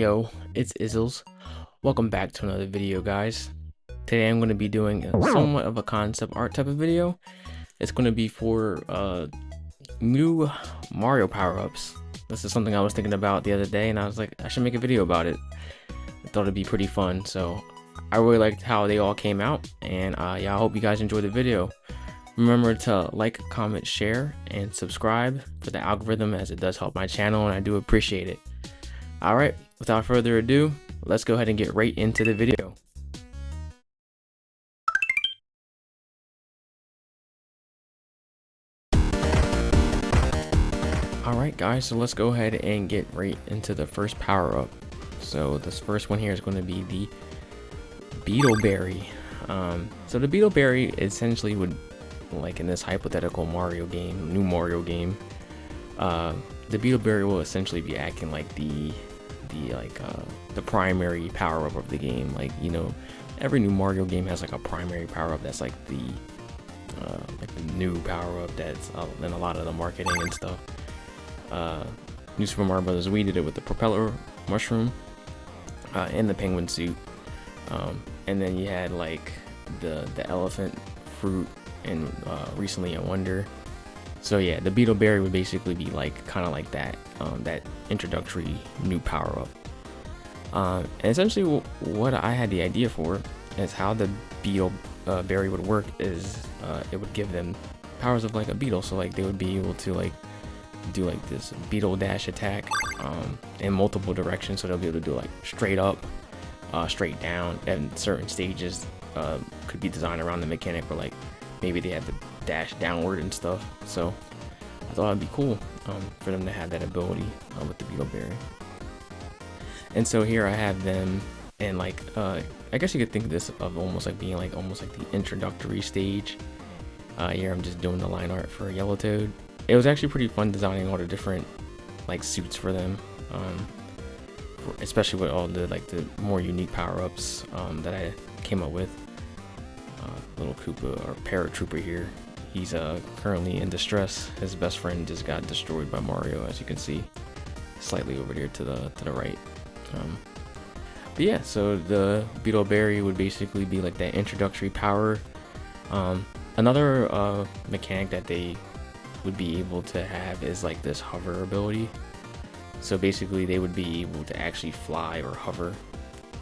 Yo, it's Izzles. Welcome back to another video, guys. Today I'm going to be doing somewhat of a concept art type of video. It's going to be for new Mario power-ups. This is something I was thinking about the other day, and I was like, I should make a video about it. I thought it'd be pretty fun, so I really liked how they all came out, and yeah, I hope you guys enjoyed the video. Remember to like, comment, share, and subscribe for the algorithm, as it does help my channel, and I do appreciate it. Alright, without further ado, let's go ahead and get right into the video. Alright guys, so let's go ahead and get right into the first power up. So this first one here is going to be the Beetleberry. So the Beetleberry essentially would, like in this hypothetical Mario game, new Mario game, the Beetleberry will essentially be acting like the primary power up of the game. Like, you know, every new Mario game has like a primary power up that's like the new power up that's in a lot of the marketing and stuff. New Super Mario Brothers, we did it with the propeller mushroom and the penguin suit, and then you had like the elephant fruit and recently a wonder. So yeah, the Beetleberry would basically be like kind of like that that introductory new power up. And essentially what I had the idea for is how the Beetleberry would work is it would give them powers of like a beetle. So like they would be able to like do like this beetle dash attack in multiple directions. So they'll be able to do like straight up, straight down, and certain stages could be designed around the mechanic where like maybe they have to dash downward and stuff. So I thought it'd be cool for them to have that ability with the Beetleberry. And so here I have them, and like I guess you could think of this of almost like being like almost like the introductory stage. Here I'm just doing the line art for Yellow Toad. It was actually pretty fun designing all the different like suits for them, especially with all the like the more unique power-ups that I came up with. Little Koopa or Paratrooper here, he's currently in distress. His best friend just got destroyed by Mario, as you can see slightly over there to the right. But yeah, so the Beetleberry would basically be like that introductory power. Another mechanic that they would be able to have is like this hover ability. So basically they would be able to actually fly or hover.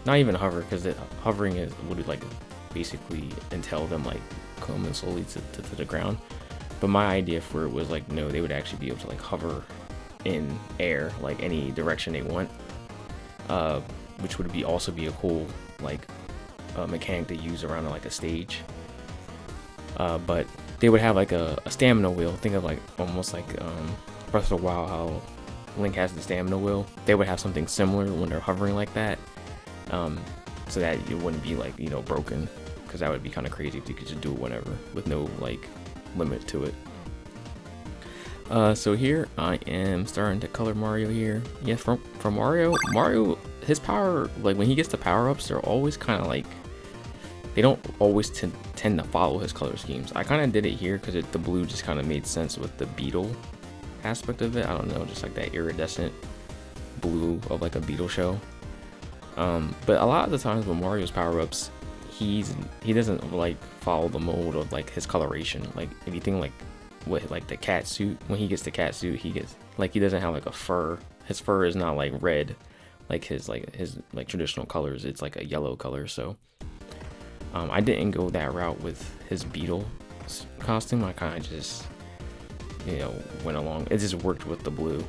Not even hover, because hovering would like basically entail them like coming slowly to the ground. But my idea for it was like, no, they would actually be able to like hover in air, like any direction they want, which would be also be a cool like mechanic to use around like a stage. But they would have like a stamina wheel. Think of like almost like Breath of the Wild, how Link has the stamina wheel. They would have something similar when they're hovering like that, so that it wouldn't be like, you know, broken, because that would be kind of crazy if you could just do it whenever with no like limit to it. So here I am starting to color Mario here. Yeah, from Mario, his power, like when he gets the power-ups, they're always kind of like, they don't always tend to follow his color schemes. I kind of did it here because the blue just kind of made sense with the beetle aspect of it. I don't know, just like that iridescent blue of like a beetle shell. But a lot of the times with Mario's power-ups, he doesn't like follow the mold of like his coloration. Like anything like with like the cat suit, when he gets the cat suit, he doesn't have like a fur. His fur is not like red like his traditional colors. It's like a yellow color. So I didn't go that route with his beetle costume. I kind of just, you know, went along. It just worked with the blue.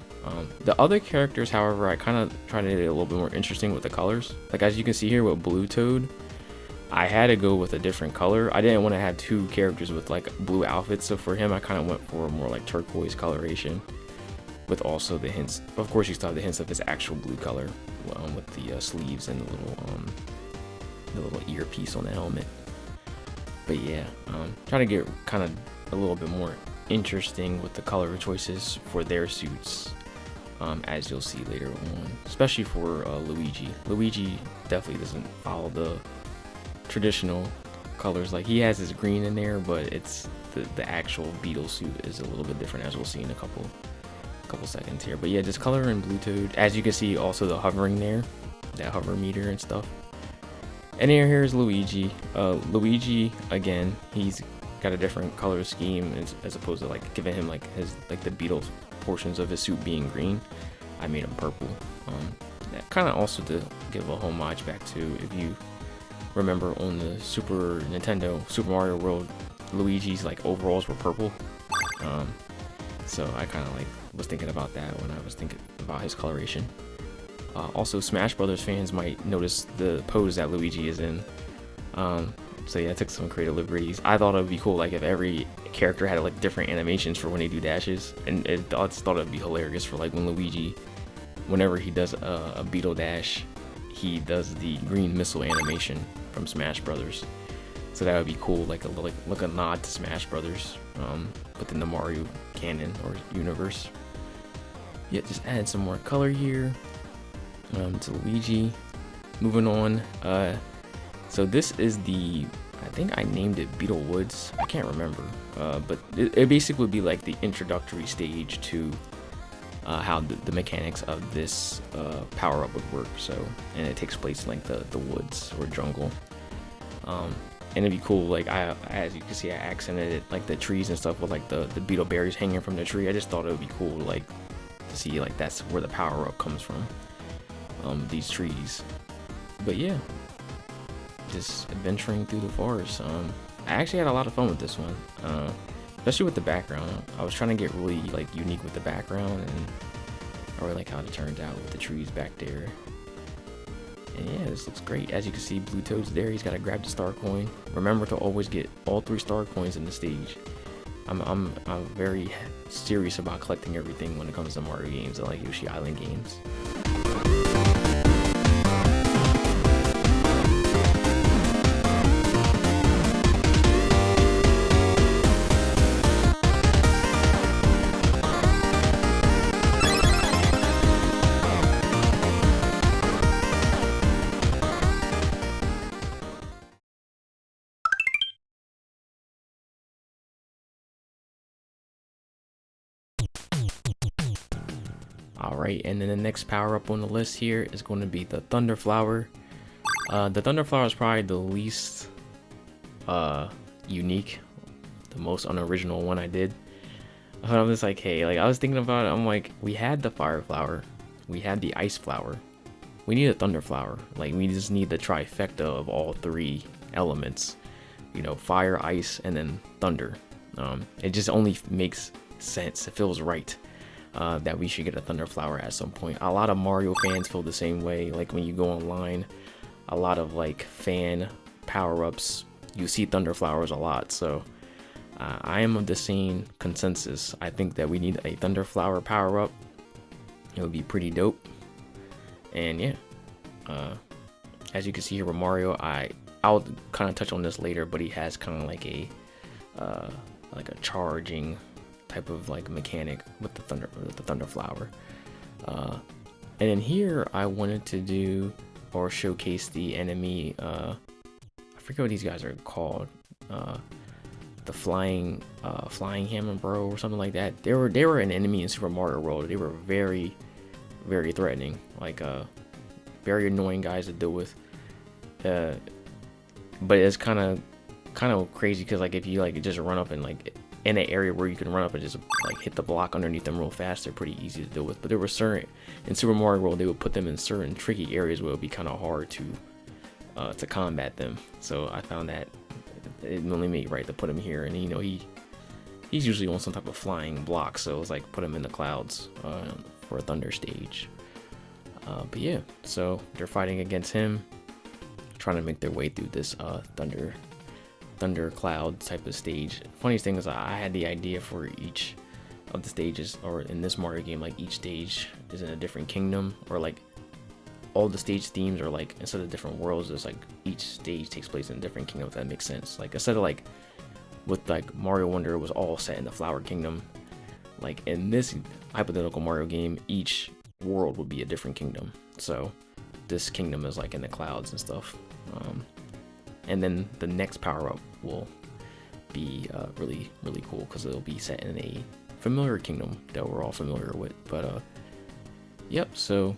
The other characters, however, I kind of tried to get it a little bit more interesting with the colors. Like as you can see here with Blue Toad, I had to go with a different color. I didn't want to have two characters with like blue outfits, so for him I kind of went for a more like turquoise coloration, with also the hints. Of course, you still have the hints of his actual blue color with the sleeves and the little earpiece on the helmet. But yeah, trying to get kind of a little bit more interesting with the color choices for their suits, as you'll see later on, especially for Luigi. Luigi definitely doesn't follow the traditional colors. Like he has his green in there, but it's the actual beetle suit is a little bit different, as we'll see in a couple seconds here. But yeah, just color in Blue Toad. As you can see, also the hovering there, that hover meter and stuff. And here's Luigi. Luigi, again, he's got a different color scheme as opposed to like giving him like his like the Beatles portions of his suit being green. I made him purple. That kind of also to give a homage back to, if you remember on the Super Nintendo Super Mario World, Luigi's like overalls were purple. So I kind of like was thinking about that when I was thinking about his coloration. Also, Smash Brothers fans might notice the pose that Luigi is in. So yeah, I took some creative liberties. I thought it would be cool, like if every character had like different animations for when they do dashes, and I just thought it'd be hilarious for like when Luigi, whenever he does a beetle dash, he does the green missile animation from Smash Brothers. So that would be cool, like a nod to Smash Brothers, within the Mario canon or universe. Yeah, just add some more color here to Luigi. Moving on. So this is the, I think I named it Beetle Woods. I can't remember, but it basically would be like the introductory stage to how the mechanics of this power up would work. So, and it takes place in like the woods or jungle. And it'd be cool, like as you can see, I accented it, like the trees and stuff with like the beetle berries hanging from the tree. I just thought it would be cool, like to see like that's where the power up comes from, these trees. But yeah, just adventuring through the forest. I actually had a lot of fun with this one, especially with the background. I was trying to get really like unique with the background, and I really like how it turned out with the trees back there. And yeah, this looks great. As you can see, Blue Toad's there. He's got to grab the star coin. Remember to always get all 3 star coins in the stage. I'm very serious about collecting everything when it comes to Mario games and like Yoshi Island games. Alright, and then the next power up on the list here is going to be the Thunder Flower. The Thunder Flower is probably the least unique, the most unoriginal one I did. I'm just like, hey, like I was thinking about it, I'm like, we had the Fire Flower, we had the Ice Flower, we need a Thunder Flower. Like we just need the trifecta of all 3 elements, you know, fire, ice, and then thunder. It just only makes sense, it feels right. That we should get a Thunder Flower at some point. A lot of Mario fans feel the same way. Like when you go online, a lot of like fan power-ups, you see Thunder Flowers a lot. So I am of the same consensus. I think that we need a Thunder Flower power-up. It would be pretty dope. And yeah, as you can see here with Mario, I'll kind of touch on this later, but he has kind of like a charging type of like mechanic with the Thunder Flower. And then here I wanted to do or showcase the enemy, I forget what these guys are called, the flying hammer bro or something like that. They were an enemy in Super Mario World. They were very, very threatening, like very annoying guys to deal with. But it's kind of crazy because like if you like just run up and like in an area where you can run up and just like hit the block underneath them real fast, they're pretty easy to deal with. But there were certain, in Super Mario World, they would put them in certain tricky areas where it would be kind of hard to combat them. So I found that it only made right to put him here, and you know he's usually on some type of flying block, so it was like put him in the clouds for a thunder stage. But yeah, so they're fighting against him, trying to make their way through this thunder cloud type of stage. Funniest thing is I had the idea for each of the stages, or in this Mario game, like each stage is in a different kingdom, or like all the stage themes are like, instead of different worlds, it's like each stage takes place in a different kingdom, if that makes sense. Like instead of like with like Mario Wonder, it was all set in the Flower Kingdom, like in this hypothetical Mario game, each world would be a different kingdom. So this kingdom is like in the clouds and stuff. And then the next power-up will be really, really cool because it'll be set in a familiar kingdom that we're all familiar with. But yep, so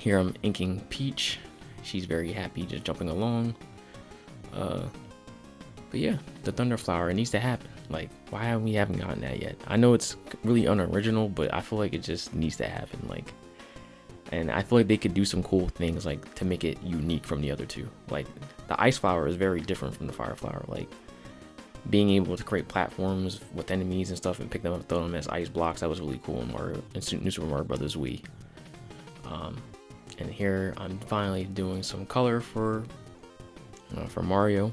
Here I'm inking Peach. She's very happy, just jumping along. But yeah, the Thunder Flower, it needs to happen. Like, why haven't gotten that yet? I know it's really unoriginal, but I feel like it just needs to happen. Like, and I feel like they could do some cool things, like, to make it unique from the other two. Like, the Ice Flower is very different from the Fire Flower. Like, being able to create platforms with enemies and stuff and pick them up, throw them as ice blocks, that was really cool in New Super Mario Brothers Wii. And here I'm finally doing some color for Mario.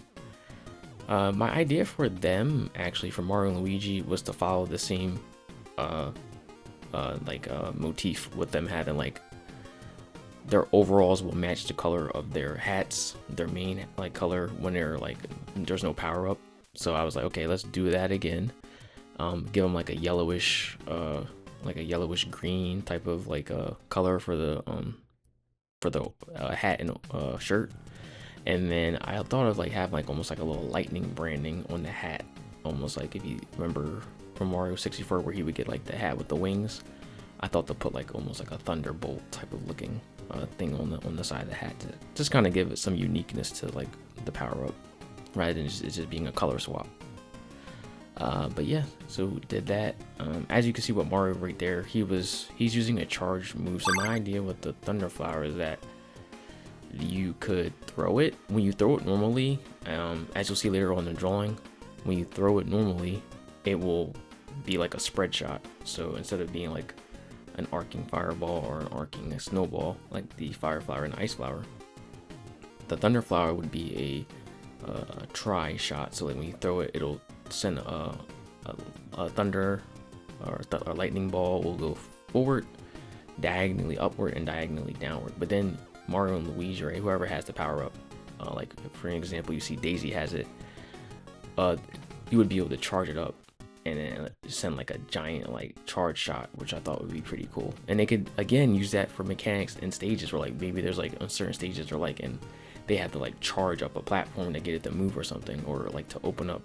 My idea for them, actually, for Mario and Luigi, was to follow the same motif with them having, like, their overalls will match the color of their hats, their main like color when they're like there's no power up. So I was like, okay, let's do that again. Give them like a yellowish green type of like color for the hat and shirt. And then I thought of like having like almost like a little lightning branding on the hat, almost like if you remember from Mario 64 where he would get like the hat with the wings. I thought to put like almost like a thunderbolt type of looking thing on the side of the hat to just kind of give it some uniqueness to like the power up, rather than just being a color swap. But yeah, so did that. As you can see with Mario right there, he's using a charge move. So my idea with the Thunder Flower is that you could throw it. When you throw it normally, as you'll see later on in the drawing, when you throw it normally, it will be like a spread shot. So instead of being like an arcing fireball or an arcing snowball like the Fire Flower and Ice Flower, the Thunder Flower would be a try shot. So like when you throw it, it'll send a thunder or a lightning ball will go forward, diagonally upward, and diagonally downward. But then Mario and Luigi, or whoever has the power up, like for an example, you see Daisy has it, you would be able to charge it up and then send like a giant like charge shot, which I thought would be pretty cool. And they could again use that for mechanics in stages where like maybe there's like on certain stages or like and they have to like charge up a platform to get it to move or something, or like to open up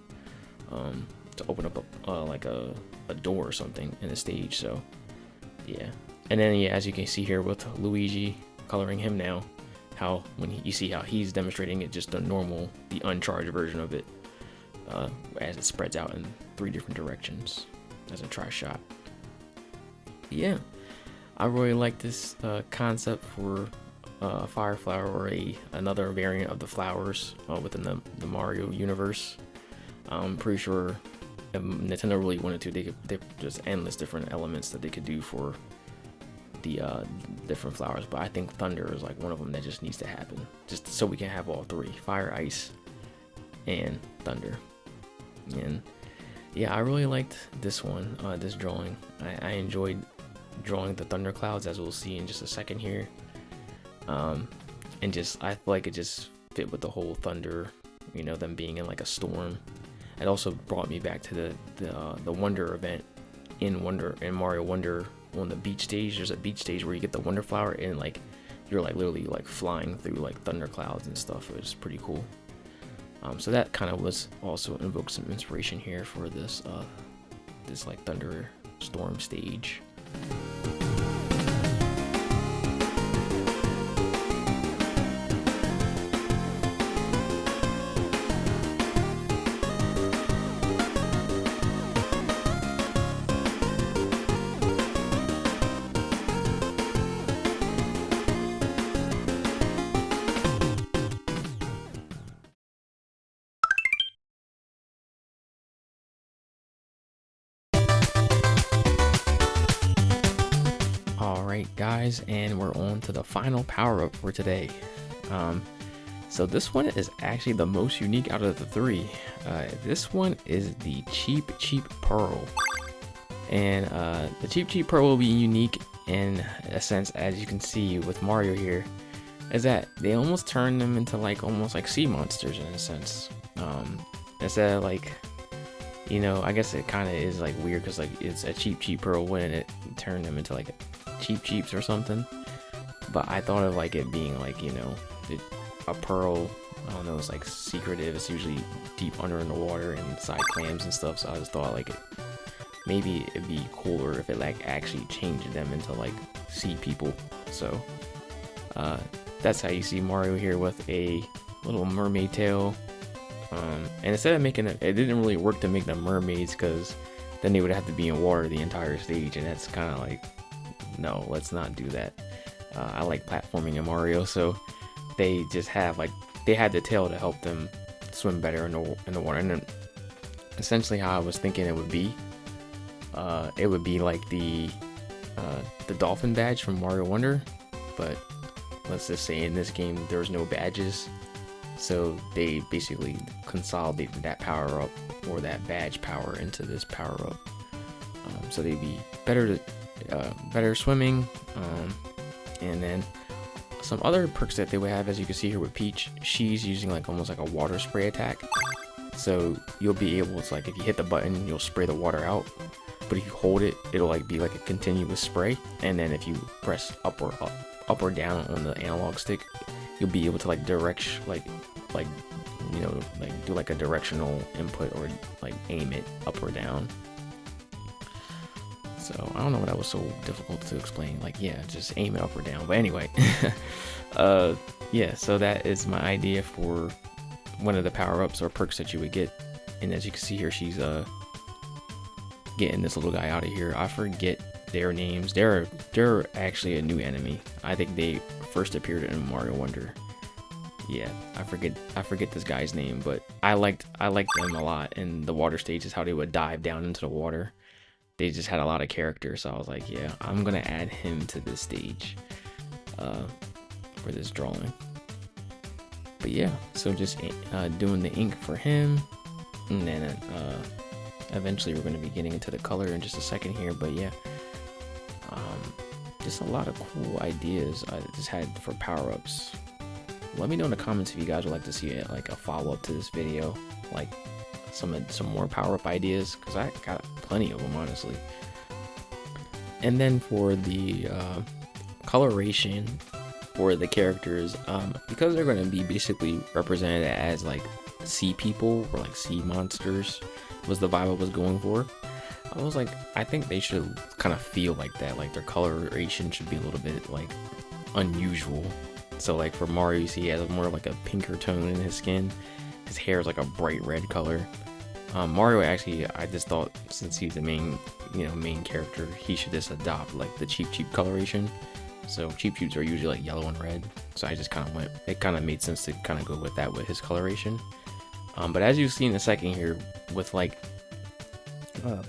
like a door or something in the stage. So yeah. And then yeah, as you can see here with Luigi, coloring him now, how when you see how he's demonstrating it, just the uncharged version of it, as it spreads out in 3 different directions as a try shot. Yeah, I really like this concept for Fire Flower, or another variant of the flowers within the Mario universe. I'm pretty sure if Nintendo really wanted to, they just endless different elements that they could do for the different flowers, but I think Thunder is like one of them that just needs to happen, just so we can have all 3: Fire, Ice, and Thunder. And yeah, I really liked this one, this drawing. I enjoyed drawing the thunder clouds, as we'll see in just a second here. And just I feel like it just fit with the whole thunder, you know, them being in like a storm. It also brought me back to the Wonder event in Mario Wonder. On the beach stage, there's a beach stage where you get the Wonder Flower and like you're like literally like flying through like thunder clouds and stuff. It was pretty cool. So that kind of was also invoked some inspiration here for this this like thunder storm stage. Alright guys, and we're on to the final power-up for today. So this one is actually the most unique out of the 3. This one is the Cheep Pearl. And the Cheep Pearl will be unique in a sense, as you can see with Mario here, is that they almost turn them into like almost like sea monsters in a sense. Instead of like, you know, I guess it kind of is like weird because like it's a Cheep Pearl when it turned them into like Cheeps or something, but I thought of like it being like, you know, a pearl, I don't know, it's like secretive, it's usually deep under in the water and inside clams and stuff. So I just thought like maybe it'd be cooler if it like actually changed them into like sea people. So That's how you see Mario here with a little mermaid tail. And instead of making it didn't really work to make them mermaids, because then they would have to be in water the entire stage, and that's kind of like, no, let's not do that. I like platforming in Mario, so they just have like, they had the tail to help them swim better in the water. And then essentially how I was thinking it would be like the dolphin badge from Mario Wonder, but let's just say in this game there's no badges, so they basically consolidated that power up, or that badge power, into this power up. So they'd be better swimming. And then some other perks that they would have, as you can see here with Peach, she's using like almost like a water spray attack. So you'll be able to, like, if you hit the button, you'll spray the water out. But if you hold it, it'll like be like a continuous spray. And then if you press up or down on the analog stick, you'll be able to like you know, like do like a directional input, or like aim it up or down. So I don't know why that was so difficult to explain. Like, yeah, just aim it up or down. But anyway, yeah, so that is my idea for one of the power-ups or perks that you would get. And as you can see here, she's getting this little guy out of here. I forget their names. They're actually a new enemy. I think they first appeared in Mario Wonder. Yeah, I forget this guy's name, but I liked them a lot in the water stages, how they would dive down into the water. They just had a lot of character, so I was like, yeah, I'm gonna add him to this stage for this drawing. But yeah, so just doing the ink for him, and then eventually we're gonna be getting into the color in just a second here. But yeah, just a lot of cool ideas I just had for power-ups. Let me know in the comments if you guys would like to see like a follow-up to this video, like some more power-up ideas, because I got plenty of them, honestly. And then for the coloration for the characters, because they're going to be basically represented as like sea people or like sea monsters, was the vibe I was going for. I was like, I think they should kind of feel like that, like their coloration should be a little bit like unusual. So like for Mario, you see he has more of like a pinker tone in his skin. His hair is like a bright red color. Mario, actually, I just thought, since he's the main character, he should just adopt like the Cheep coloration. So Cheep are usually like yellow and red. So I just kind of it kind of made sense to kind of go with that with his coloration. But as you see in a second here, with like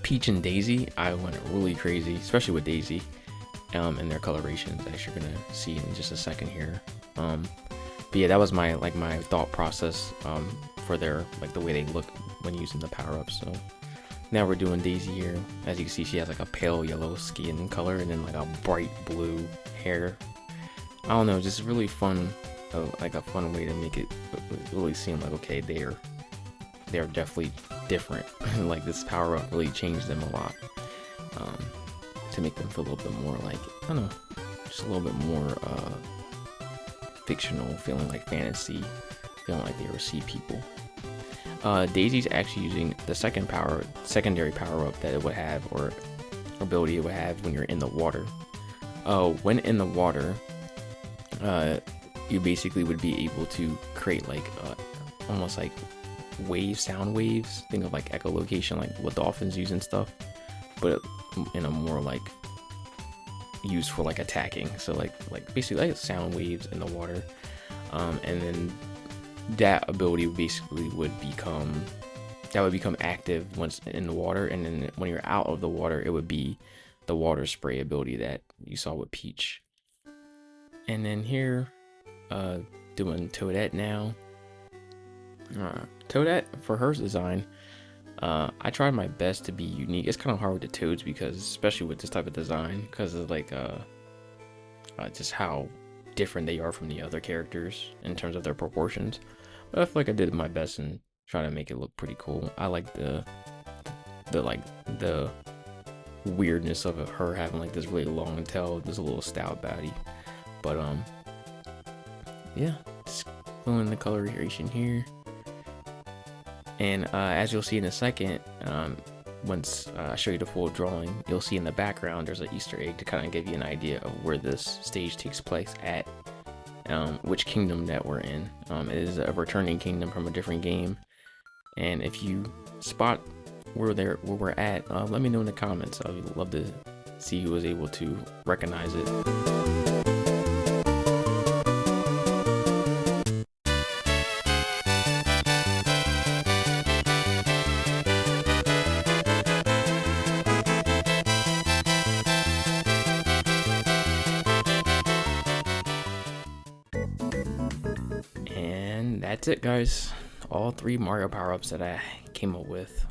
Peach and Daisy, I went really crazy, especially with Daisy, and their colorations, as you're gonna see in just a second here. But yeah, that was my thought process for their like the way they look when using the power-ups. So now we're doing Daisy here. As you can see, she has like a pale yellow skin color and then like a bright blue hair. I don't know, just really fun, like a fun way to make it really seem like, okay, they're definitely different. Like this power-up really changed them a lot, to make them feel a little bit more like, I don't know, just a little bit more fictional, feeling like fantasy, feeling like they were sea people. Daisy's actually using the secondary power-up that it would have, or ability it would have when you're in the water. When in the water, you basically would be able to create like almost like sound waves. Think of like echolocation, like what dolphins use and stuff, but in a more like used for like attacking. So like basically like sound waves in the water, and then that ability basically would become active once in the water, and then when you're out of the water, it would be the water spray ability that you saw with Peach. And then here, doing Toadette now. Toadette, for her design, I tried my best to be unique. It's kind of hard with the Toads, because especially with this type of design, because of like just how different they are from the other characters in terms of their proportions. But I feel like I did my best in trying to make it look pretty cool. I like the weirdness of her having like this really long tail, this little stout body. But yeah, just filling the coloration here. And as you'll see in a second, once I show you the full drawing, you'll see in the background there's an Easter egg to kind of give you an idea of where this stage takes place at. which kingdom that we're in. It is a returning kingdom from a different game, and if you spot where we're at, let me know in the comments. I would love to see who was able to recognize it. And that's it, guys. All 3 Mario power-ups that I came up with.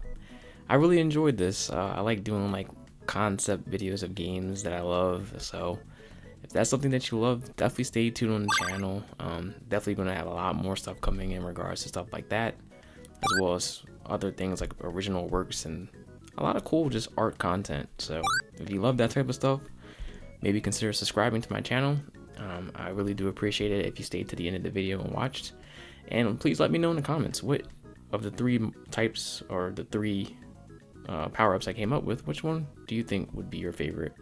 I really enjoyed this. I like doing like concept videos of games that I love, so if that's something that you love, definitely stay tuned on the channel. Definitely gonna have a lot more stuff coming in regards to stuff like that, as well as other things like original works and a lot of cool just art content. So if you love that type of stuff, maybe consider subscribing to my channel. I really do appreciate it if you stayed to the end of the video and watched. And please let me know in the comments, what of the 3 types or the 3 power-ups I came up with, which one do you think would be your favorite?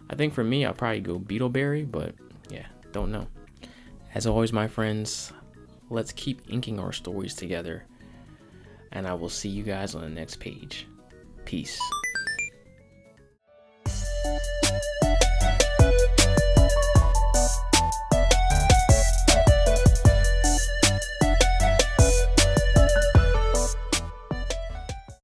I think for me, I'll probably go Beetleberry, but yeah, don't know. As always, my friends, let's keep inking our stories together, and I will see you guys on the next page. Peace.